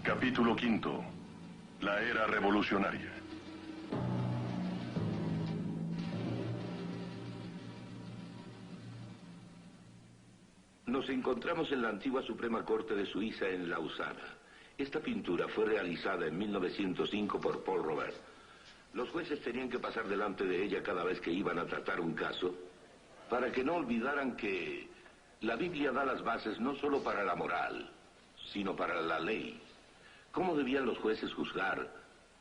Capítulo quinto. La era revolucionaria. Nos encontramos en la antigua Suprema Corte de Suiza en Lausana. Esta pintura fue realizada en 1905 por Paul Robert. Los jueces tenían que pasar delante de ella cada vez que iban a tratar un caso, para que no olvidaran que la Biblia da las bases no solo para la moral, sino para la ley. ¿Cómo debían los jueces juzgar?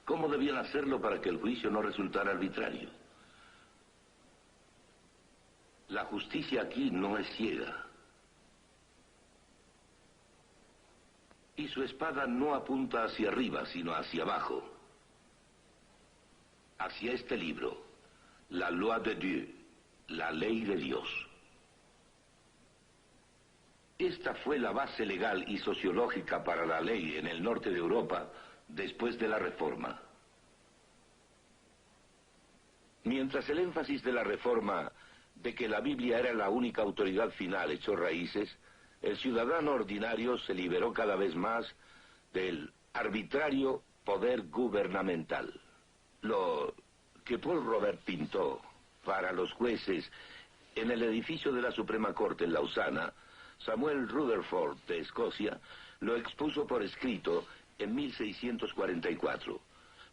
¿Cómo debían hacerlo para que el juicio no resultara arbitrario? La justicia aquí no es ciega. Y su espada no apunta hacia arriba, sino hacia abajo. Hacia este libro, la Loi de Dieu, la ley de Dios. Esta fue la base legal y sociológica para la ley en el norte de Europa después de la Reforma. Mientras el énfasis de la Reforma de que la Biblia era la única autoridad final echó raíces, el ciudadano ordinario se liberó cada vez más del arbitrario poder gubernamental. Lo que Paul Robert pintó para los jueces en el edificio de la Suprema Corte en Lausana, Samuel Rutherford de Escocia lo expuso por escrito en 1644.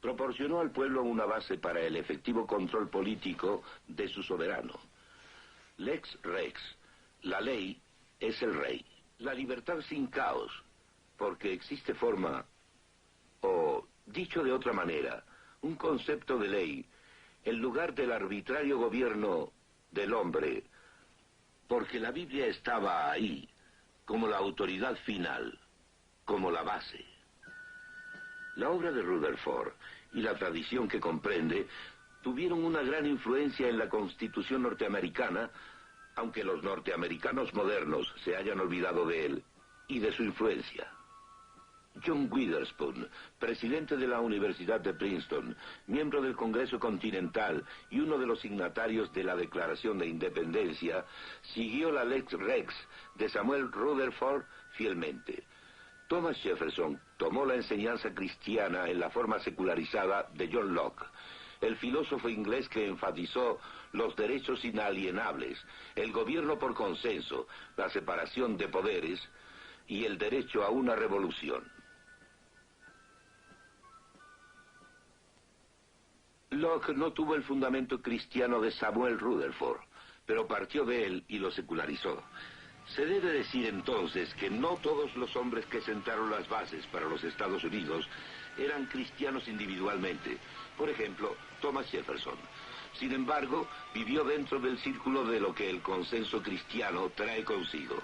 Proporcionó al pueblo una base para el efectivo control político de su soberano. Lex Rex, la ley es el rey. La libertad sin caos, porque existe forma, o dicho de otra manera, un concepto de ley, en lugar del arbitrario gobierno del hombre, porque la Biblia estaba ahí, como la autoridad final, como la base. La obra de Rutherford y la tradición que comprende tuvieron una gran influencia en la Constitución norteamericana, aunque los norteamericanos modernos se hayan olvidado de él y de su influencia. John Witherspoon, presidente de la Universidad de Princeton, miembro del Congreso Continental y uno de los signatarios de la Declaración de Independencia, siguió la Lex Rex de Samuel Rutherford fielmente. Thomas Jefferson tomó la enseñanza cristiana en la forma secularizada de John Locke, el filósofo inglés que enfatizó los derechos inalienables, el gobierno por consenso, la separación de poderes y el derecho a una revolución. Locke no tuvo el fundamento cristiano de Samuel Rutherford, pero partió de él y lo secularizó. Se debe decir entonces que no todos los hombres que sentaron las bases para los Estados Unidos eran cristianos individualmente. Por ejemplo, Thomas Jefferson. Sin embargo, vivió dentro del círculo de lo que el consenso cristiano trae consigo.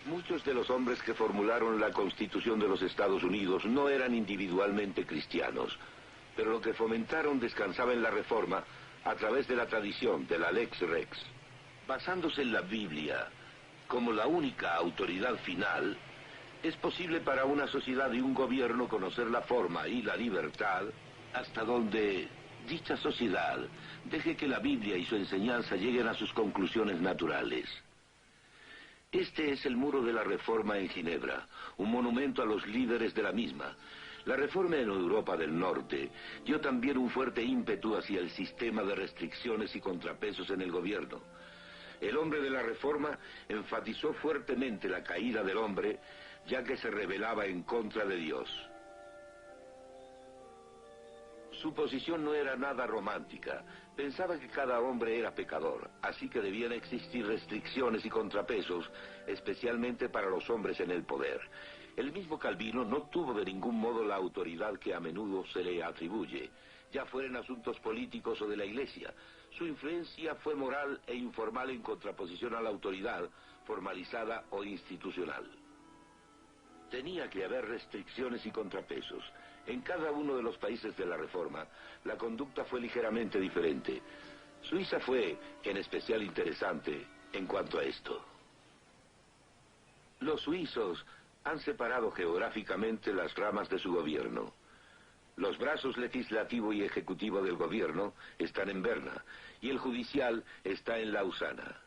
Muchos de los hombres que formularon la Constitución de los Estados Unidos no eran individualmente cristianos, pero lo que fomentaron descansaba en la Reforma a través de la tradición de la Lex Rex. Basándose en la Biblia como la única autoridad final, es posible para una sociedad y un gobierno conocer la forma y la libertad hasta donde dicha sociedad deje que la Biblia y su enseñanza lleguen a sus conclusiones naturales. Este es el muro de la Reforma en Ginebra, un monumento a los líderes de la misma. La Reforma en Europa del Norte dio también un fuerte ímpetu hacia el sistema de restricciones y contrapesos en el gobierno. El hombre de la Reforma enfatizó fuertemente la caída del hombre, ya que se rebelaba en contra de Dios. Su posición no era nada romántica. Pensaba que cada hombre era pecador, así que debían existir restricciones y contrapesos, especialmente para los hombres en el poder. El mismo Calvino no tuvo de ningún modo la autoridad que a menudo se le atribuye, ya fuera en asuntos políticos o de la Iglesia. Su influencia fue moral e informal en contraposición a la autoridad, formalizada o institucional. Tenía que haber restricciones y contrapesos. En cada uno de los países de la Reforma, la conducta fue ligeramente diferente. Suiza fue, en especial, interesante en cuanto a esto. Los suizos han separado geográficamente las ramas de su gobierno. Los brazos legislativo y ejecutivo del gobierno están en Berna y el judicial está en Lausana.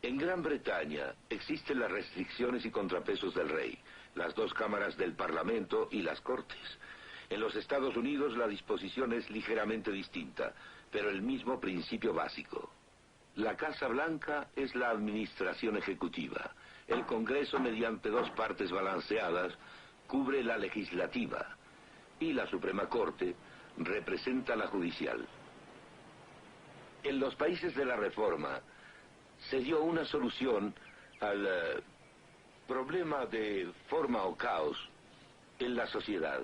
En Gran Bretaña existen las restricciones y contrapesos del rey, las dos cámaras del Parlamento y las Cortes. En los Estados Unidos la disposición es ligeramente distinta, pero el mismo principio básico. La Casa Blanca es la administración ejecutiva. El Congreso, mediante dos partes balanceadas, cubre la legislativa. Y la Suprema Corte representa la judicial. En los países de la Reforma se dio una solución al problema de forma o caos en la sociedad.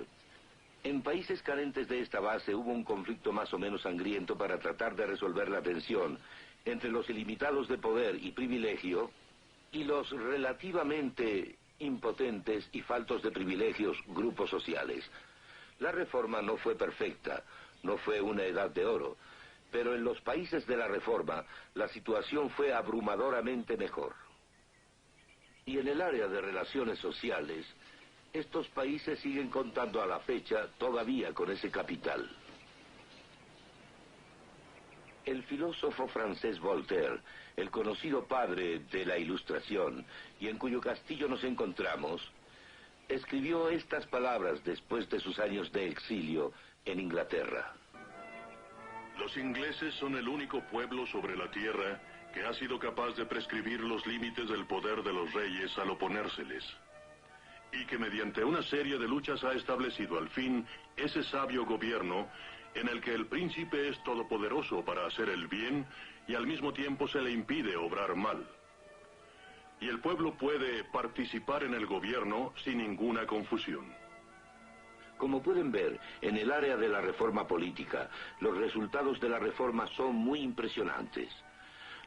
En países carentes de esta base hubo un conflicto más o menos sangriento para tratar de resolver la tensión entre los ilimitados de poder y privilegio y los relativamente impotentes y faltos de privilegios grupos sociales. La Reforma no fue perfecta, no fue una edad de oro, pero en los países de la Reforma la situación fue abrumadoramente mejor. Y en el área de relaciones sociales, estos países siguen contando a la fecha todavía con ese capital. El filósofo francés Voltaire, el conocido padre de la Ilustración, y en cuyo castillo nos encontramos, escribió estas palabras después de sus años de exilio en Inglaterra. Los ingleses son el único pueblo sobre la tierra que ha sido capaz de prescribir los límites del poder de los reyes al oponérseles, y que mediante una serie de luchas ha establecido al fin ese sabio gobierno en el que el príncipe es todopoderoso para hacer el bien y al mismo tiempo se le impide obrar mal. Y el pueblo puede participar en el gobierno sin ninguna confusión. Como pueden ver, en el área de la reforma política, los resultados de la reforma son muy impresionantes.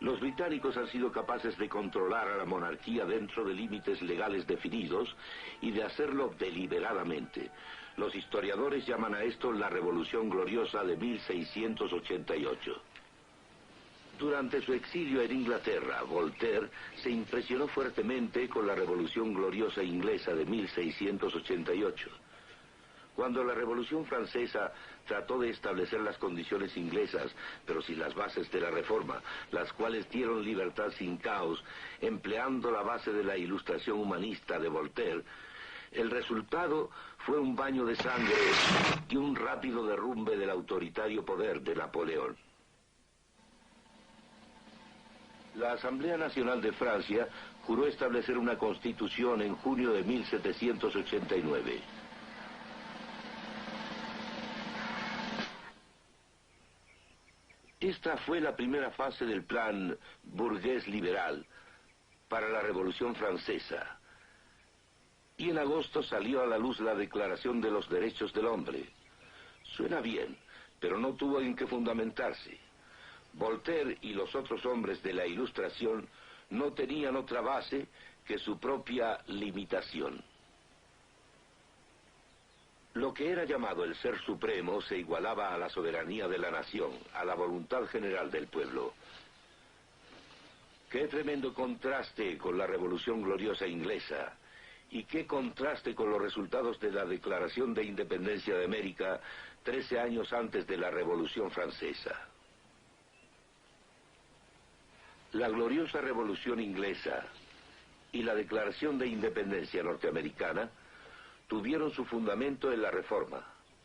Los británicos han sido capaces de controlar a la monarquía dentro de límites legales definidos y de hacerlo deliberadamente. Los historiadores llaman a esto la Revolución Gloriosa de 1688. Durante su exilio en Inglaterra, Voltaire se impresionó fuertemente con la Revolución Gloriosa inglesa de 1688. Cuando la Revolución Francesa trató de establecer las condiciones inglesas, pero sin las bases de la Reforma, las cuales dieron libertad sin caos, empleando la base de la Ilustración humanista de Voltaire, el resultado fue un baño de sangre y un rápido derrumbe del autoritario poder de Napoleón. La Asamblea Nacional de Francia juró establecer una constitución en junio de 1789. Esta fue la primera fase del plan burgués liberal para la Revolución Francesa. Y en agosto salió a la luz la Declaración de los Derechos del Hombre. Suena bien, pero no tuvo en qué fundamentarse. Voltaire y los otros hombres de la Ilustración no tenían otra base que su propia limitación. Lo que era llamado el ser supremo se igualaba a la soberanía de la nación, a la voluntad general del pueblo. Qué tremendo contraste con la Revolución Gloriosa inglesa, y qué contraste con los resultados de la Declaración de Independencia de América 13 años antes de la Revolución Francesa. La gloriosa Revolución inglesa y la Declaración de Independencia norteamericana tuvieron su fundamento en la Reforma,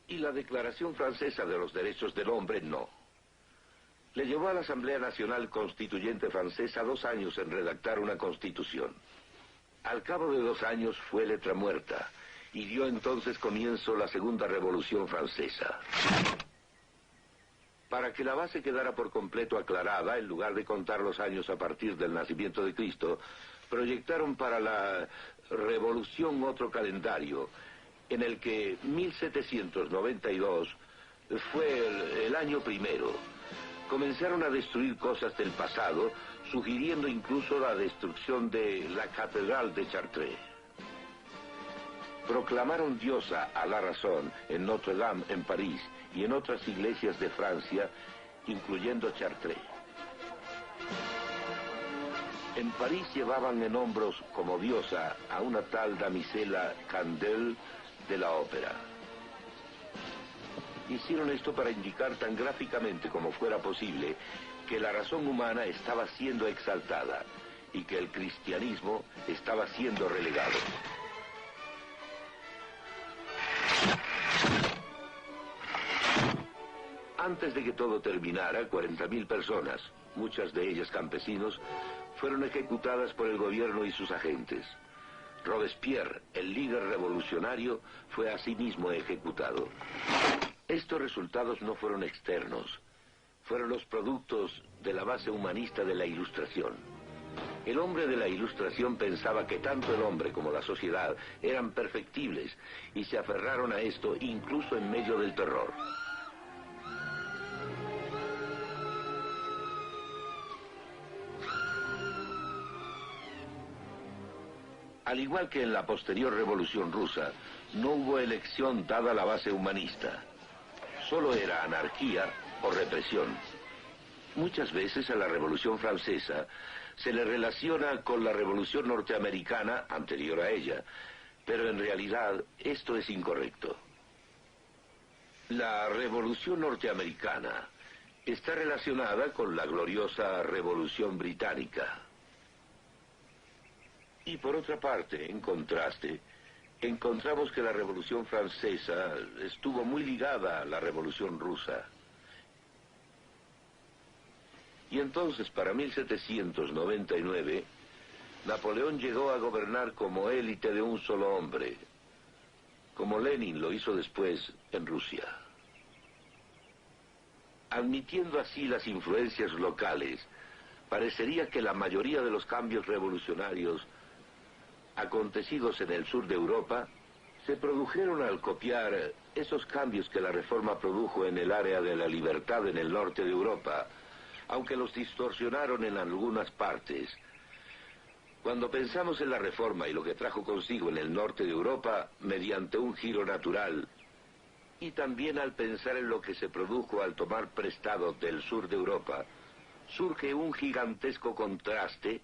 y la Declaración Francesa de los Derechos del Hombre no. Le llevó a la Asamblea Nacional Constituyente Francesa 2 años en redactar una constitución. Al cabo de 2 años fue letra muerta, y dio entonces comienzo la Segunda Revolución Francesa. Para que la base quedara por completo aclarada, en lugar de contar los años a partir del nacimiento de Cristo, proyectaron para la Revolución otro calendario, en el que 1792 fue el año primero. Comenzaron a destruir cosas del pasado, sugiriendo incluso la destrucción de la Catedral de Chartres. Proclamaron diosa a la razón en Notre Dame en París y en otras iglesias de Francia, incluyendo Chartres. En París llevaban en hombros como diosa a una tal damisela Candel de la ópera. Hicieron esto para indicar tan gráficamente como fuera posible que la razón humana estaba siendo exaltada y que el cristianismo estaba siendo relegado. Antes de que todo terminara, 40.000 personas, muchas de ellas campesinos, fueron ejecutadas por el gobierno y sus agentes. Robespierre, el líder revolucionario, fue asimismo ejecutado. Estos resultados no fueron externos, fueron los productos de la base humanista de la Ilustración. El hombre de la Ilustración pensaba que tanto el hombre como la sociedad eran perfectibles y se aferraron a esto incluso en medio del terror. Al igual que en la posterior Revolución Rusa, no hubo elección dada la base humanista. Solo era anarquía o represión. Muchas veces a la Revolución Francesa se le relaciona con la Revolución Norteamericana anterior a ella, pero en realidad esto es incorrecto. La Revolución Norteamericana está relacionada con la gloriosa Revolución Británica. Y por otra parte, en contraste, encontramos que la Revolución Francesa estuvo muy ligada a la Revolución Rusa. Y entonces, para 1799, Napoleón llegó a gobernar como élite de un solo hombre, como Lenin lo hizo después en Rusia. Admitiendo así las influencias locales, parecería que la mayoría de los cambios revolucionarios acontecidos en el sur de Europa se produjeron al copiar esos cambios que la Reforma produjo en el área de la libertad en el norte de Europa, aunque los distorsionaron en algunas partes. Cuando pensamos en la Reforma y lo que trajo consigo en el norte de Europa mediante un giro natural, y también al pensar en lo que se produjo al tomar prestado del sur de Europa, surge un gigantesco contraste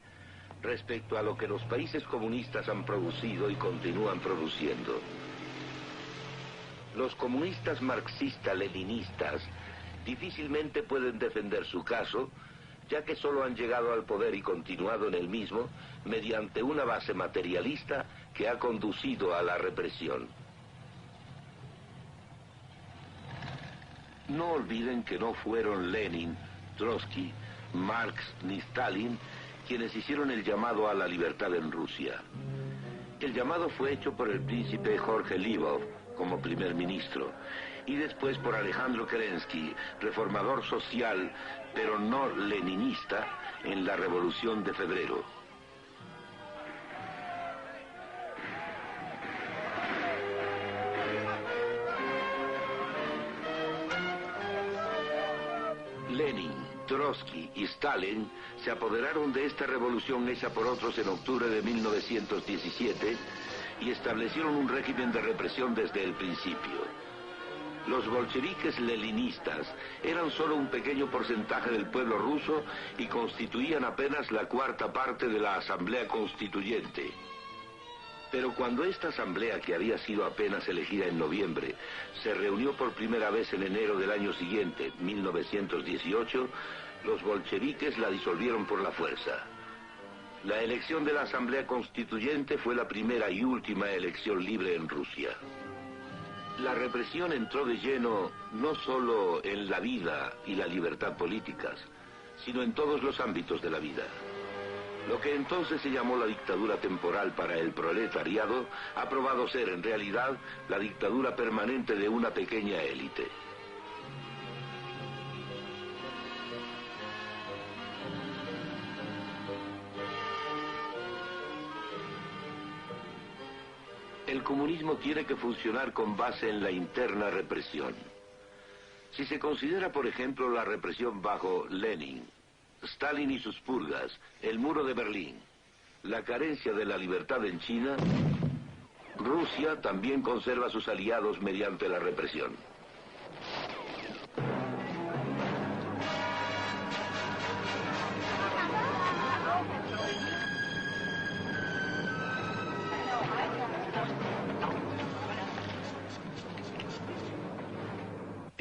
respecto a lo que los países comunistas han producido y continúan produciendo. Los comunistas marxistas-leninistas difícilmente pueden defender su caso, ya que solo han llegado al poder y continuado en el mismo mediante una base materialista que ha conducido a la represión. No olviden que no fueron Lenin, Trotsky, Marx ni Stalin quienes hicieron el llamado a la libertad en Rusia. El llamado fue hecho por el príncipe Jorge Lvov como primer ministro y después por Alejandro Kerensky, reformador social pero no leninista, en la Revolución de Febrero. Lenin, Trotsky y Stalin se apoderaron de esta revolución hecha por otros en octubre de 1917 y establecieron un régimen de represión desde el principio. Los bolcheviques leninistas eran solo un pequeño porcentaje del pueblo ruso y constituían apenas la cuarta parte de la Asamblea Constituyente. Pero cuando esta asamblea, que había sido apenas elegida en noviembre, se reunió por primera vez en enero del año siguiente, 1918, los bolcheviques la disolvieron por la fuerza. La elección de la Asamblea Constituyente fue la primera y última elección libre en Rusia. La represión entró de lleno no solo en la vida y la libertad políticas, sino en todos los ámbitos de la vida. Lo que entonces se llamó la dictadura temporal para el proletariado ha probado ser en realidad la dictadura permanente de una pequeña élite. El comunismo tiene que funcionar con base en la interna represión. Si se considera, por ejemplo, la represión bajo Lenin, Stalin y sus purgas, el muro de Berlín, la carencia de la libertad en China, Rusia también conserva a sus aliados mediante la represión.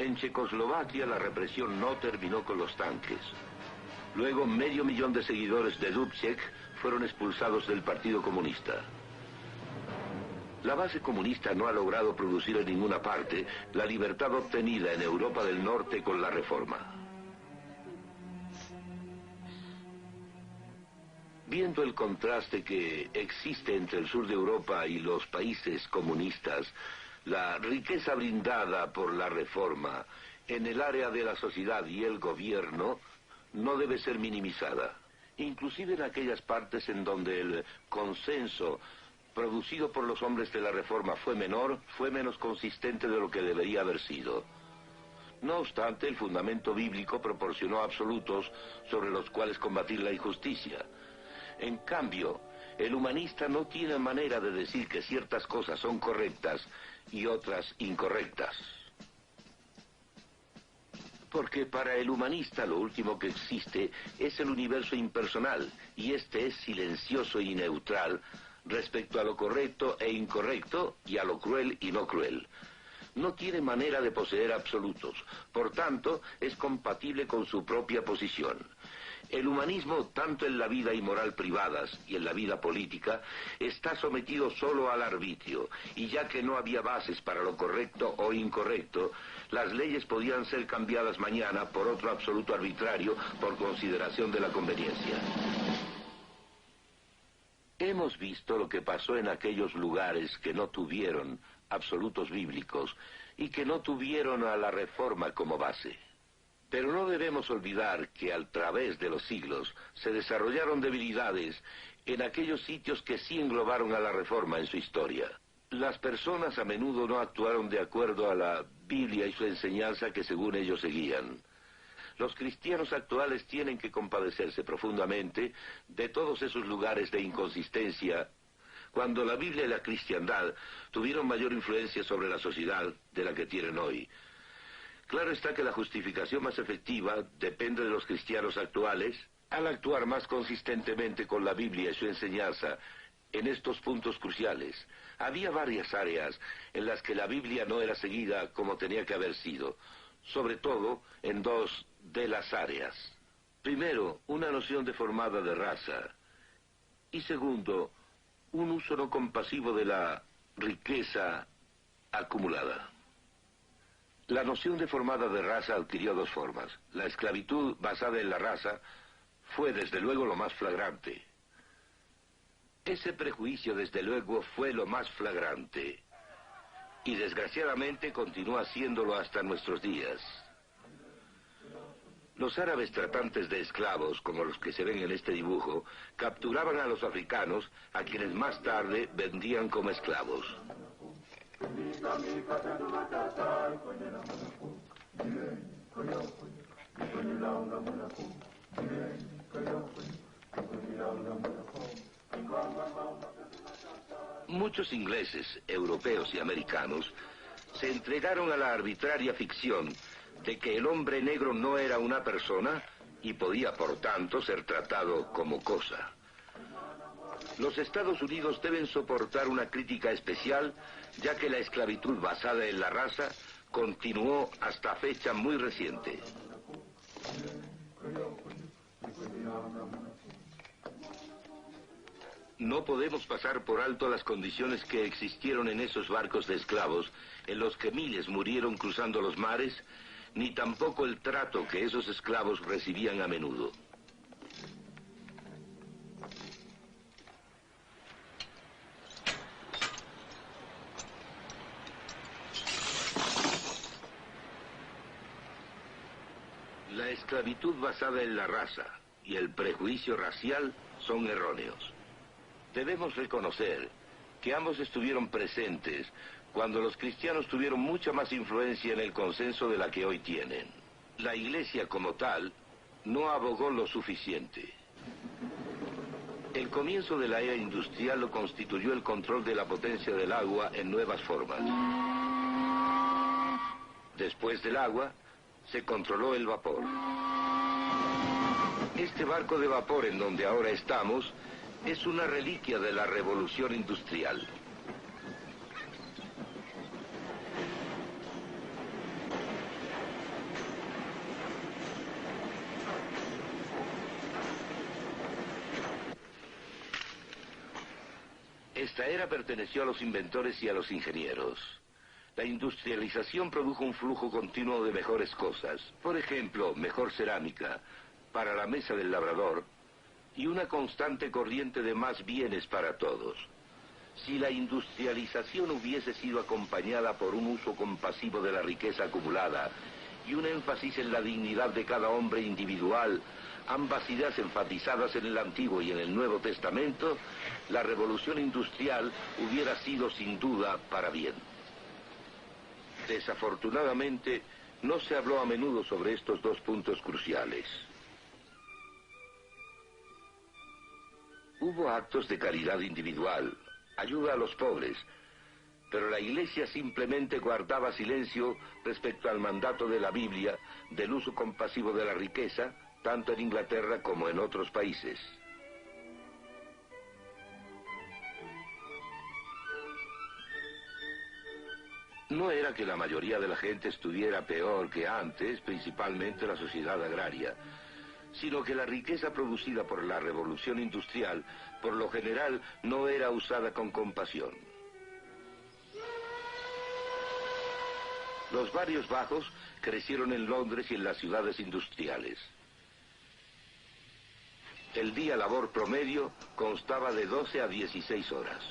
En Checoslovaquia la represión no terminó con los tanques. Luego 500.000 de seguidores de Dubček fueron expulsados del Partido Comunista. La base comunista no ha logrado producir en ninguna parte la libertad obtenida en Europa del Norte con la Reforma. Viendo el contraste que existe entre el sur de Europa y los países comunistas, la riqueza brindada por la Reforma en el área de la sociedad y el gobierno no debe ser minimizada. Inclusive en aquellas partes en donde el consenso producido por los hombres de la Reforma fue menor, fue menos consistente de lo que debería haber sido. No obstante, el fundamento bíblico proporcionó absolutos sobre los cuales combatir la injusticia. En cambio, el humanista no tiene manera de decir que ciertas cosas son correctas y otras incorrectas. Porque para el humanista lo último que existe es el universo impersonal, y este es silencioso y neutral respecto a lo correcto e incorrecto y a lo cruel y no cruel. No tiene manera de poseer absolutos, por tanto es compatible con su propia posición. El humanismo, tanto en la vida y moral privadas y en la vida política, está sometido solo al arbitrio, y ya que no había bases para lo correcto o incorrecto, las leyes podían ser cambiadas mañana por otro absoluto arbitrario por consideración de la conveniencia. Hemos visto lo que pasó en aquellos lugares que no tuvieron absolutos bíblicos y que no tuvieron a la Reforma como base. Pero no debemos olvidar que a través de los siglos se desarrollaron debilidades en aquellos sitios que sí englobaron a la Reforma en su historia. Las personas a menudo no actuaron de acuerdo a la Biblia y su enseñanza que según ellos seguían. Los cristianos actuales tienen que compadecerse profundamente de todos esos lugares de inconsistencia, cuando la Biblia y la cristiandad tuvieron mayor influencia sobre la sociedad de la que tienen hoy. Claro está que la justificación más efectiva depende de los cristianos actuales, al actuar más consistentemente con la Biblia y su enseñanza en estos puntos cruciales. Había varias áreas en las que la Biblia no era seguida como tenía que haber sido, sobre todo en dos de las áreas. Primero, una noción deformada de raza, y segundo, un uso no compasivo de la riqueza acumulada. La noción deformada de raza adquirió dos formas. La esclavitud basada en la raza fue desde luego lo más flagrante. Ese prejuicio desde luego fue lo más flagrante, y desgraciadamente continúa siéndolo hasta nuestros días. Los árabes tratantes de esclavos, como los que se ven en este dibujo, capturaban a los africanos, a quienes más tarde vendían como esclavos. Muchos ingleses, europeos y americanos se entregaron a la arbitraria ficción de que el hombre negro no era una persona y podía, por tanto, ser tratado como cosa. Los Estados Unidos deben soportar una crítica especial, ya que la esclavitud basada en la raza continuó hasta fecha muy reciente. No podemos pasar por alto las condiciones que existieron en esos barcos de esclavos, en los que miles murieron cruzando los mares, ni tampoco el trato que esos esclavos recibían a menudo. La esclavitud basada en la raza y el prejuicio racial son erróneos. Debemos reconocer que ambos estuvieron presentes cuando los cristianos tuvieron mucha más influencia en el consenso de la que hoy tienen. La Iglesia como tal no abogó lo suficiente. El comienzo de la era industrial lo constituyó el control de la potencia del agua en nuevas formas. Después del agua, se controló el vapor. Este barco de vapor en donde ahora estamos es una reliquia de la revolución industrial. Esta era perteneció a los inventores y a los ingenieros. La industrialización produjo un flujo continuo de mejores cosas. Por ejemplo, mejor cerámica para la mesa del labrador y una constante corriente de más bienes para todos. Si la industrialización hubiese sido acompañada por un uso compasivo de la riqueza acumulada y un énfasis en la dignidad de cada hombre individual, ambas ideas enfatizadas en el Antiguo y en el Nuevo Testamento, la revolución industrial hubiera sido sin duda para bien. Desafortunadamente, no se habló a menudo sobre estos dos puntos cruciales. Hubo actos de caridad individual, ayuda a los pobres, pero la Iglesia simplemente guardaba silencio respecto al mandato de la Biblia del uso compasivo de la riqueza, tanto en Inglaterra como en otros países. No era que la mayoría de la gente estuviera peor que antes, principalmente la sociedad agraria, sino que la riqueza producida por la revolución industrial, por lo general, no era usada con compasión. Los barrios bajos crecieron en Londres y en las ciudades industriales. El día labor promedio constaba de 12 a 16 horas.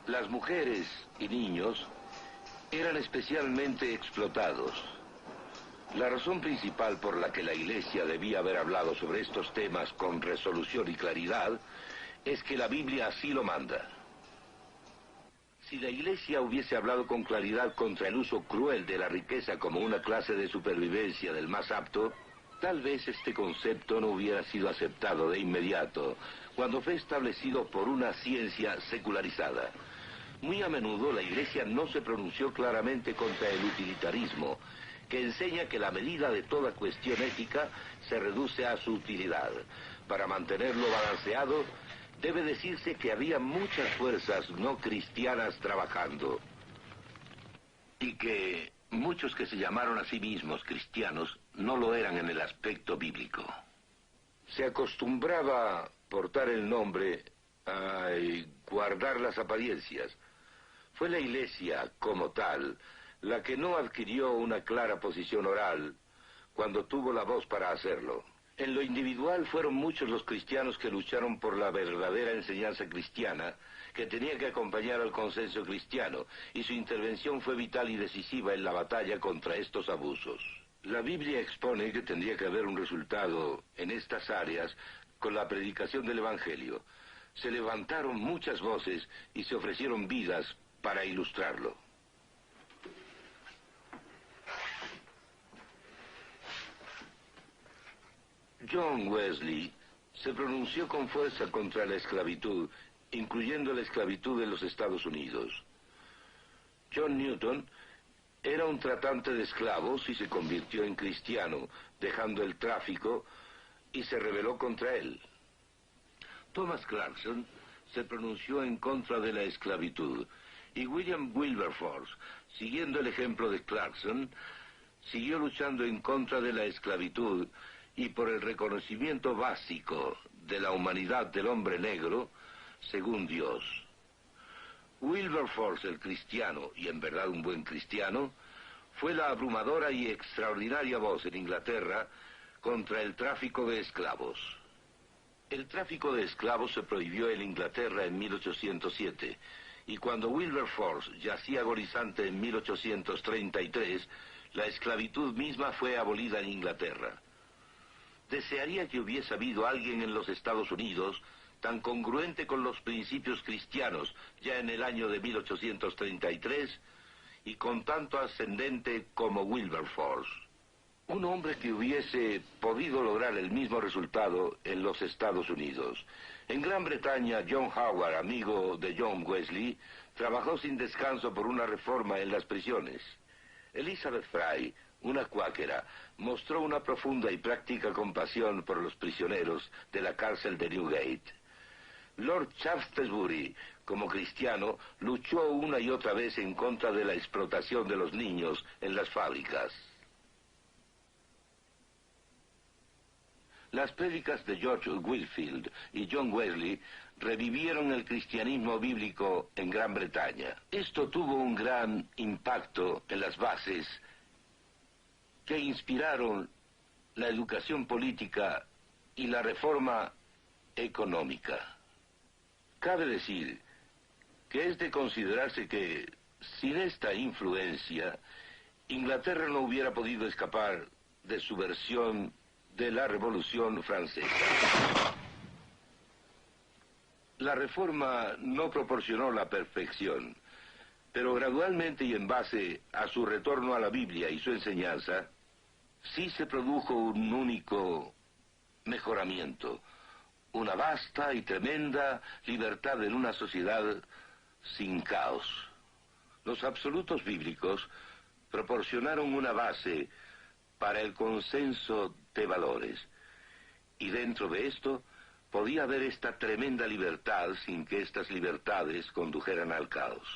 Las mujeres y niños eran especialmente explotados. La razón principal por la que la Iglesia debía haber hablado sobre estos temas con resolución y claridad es que la Biblia así lo manda. Si la Iglesia hubiese hablado con claridad contra el uso cruel de la riqueza como una clase de supervivencia del más apto, tal vez este concepto no hubiera sido aceptado de inmediato cuando fue establecido por una ciencia secularizada. Muy a menudo la Iglesia no se pronunció claramente contra el utilitarismo, que enseña que la medida de toda cuestión ética se reduce a su utilidad. Para mantenerlo balanceado, debe decirse que había muchas fuerzas no cristianas trabajando, y que muchos que se llamaron a sí mismos cristianos no lo eran en el aspecto bíblico. Se acostumbraba portar el nombre y guardar las apariencias. Fue la Iglesia, como tal, la que no adquirió una clara posición oral cuando tuvo la voz para hacerlo. En lo individual fueron muchos los cristianos que lucharon por la verdadera enseñanza cristiana, que tenía que acompañar al consenso cristiano, y su intervención fue vital y decisiva en la batalla contra estos abusos. La Biblia expone que tendría que haber un resultado en estas áreas con la predicación del Evangelio. Se levantaron muchas voces y se ofrecieron vidas para ilustrarlo. John Wesley se pronunció con fuerza contra la esclavitud, incluyendo la esclavitud en los Estados Unidos. John Newton era un tratante de esclavos y se convirtió en cristiano, dejando el tráfico, y se rebeló contra él. Thomas Clarkson se pronunció en contra de la esclavitud, y William Wilberforce, siguiendo el ejemplo de Clarkson, siguió luchando en contra de la esclavitud y por el reconocimiento básico de la humanidad del hombre negro, según Dios. Wilberforce, el cristiano, y en verdad un buen cristiano, fue la abrumadora y extraordinaria voz en Inglaterra contra el tráfico de esclavos. El tráfico de esclavos se prohibió en Inglaterra en 1807, y cuando Wilberforce yacía agonizante en 1833, la esclavitud misma fue abolida en Inglaterra. Desearía que hubiese habido alguien en los Estados Unidos tan congruente con los principios cristianos ya en el año de 1833 y con tanto ascendente como Wilberforce. Un hombre que hubiese podido lograr el mismo resultado en los Estados Unidos. En Gran Bretaña, John Howard, amigo de John Wesley, trabajó sin descanso por una reforma en las prisiones. Elizabeth Fry, una cuáquera, mostró una profunda y práctica compasión por los prisioneros de la cárcel de Newgate. Lord Shaftesbury, como cristiano, luchó una y otra vez en contra de la explotación de los niños en las fábricas. Las prédicas de George Whitefield y John Wesley revivieron el cristianismo bíblico en Gran Bretaña. Esto tuvo un gran impacto en las bases que inspiraron la educación política y la reforma económica. Cabe decir que es de considerarse que, sin esta influencia, Inglaterra no hubiera podido escapar de su versión de la Revolución Francesa. La reforma no proporcionó la perfección, pero gradualmente y en base a su retorno a la Biblia y su enseñanza, sí se produjo un único mejoramiento, una vasta y tremenda libertad en una sociedad sin caos. Los absolutos bíblicos proporcionaron una base para el consenso de valores, y dentro de esto podía haber esta tremenda libertad sin que estas libertades condujeran al caos.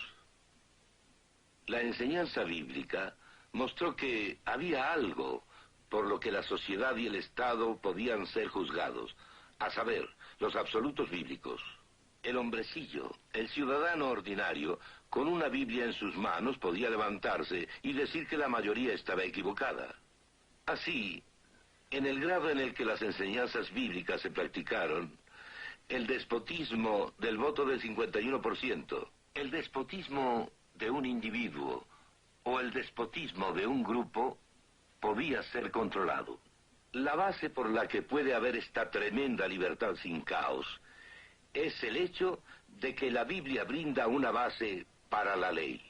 La enseñanza bíblica mostró que había algo por lo que la sociedad y el Estado podían ser juzgados, a saber, los absolutos bíblicos. El hombrecillo, el ciudadano ordinario, con una Biblia en sus manos podía levantarse y decir que la mayoría estaba equivocada. Así, en el grado en el que las enseñanzas bíblicas se practicaron, el despotismo del voto del 51%, el despotismo de un individuo o el despotismo de un grupo podía ser controlado. La base por la que puede haber esta tremenda libertad sin caos es el hecho de que la Biblia brinda una base para la ley.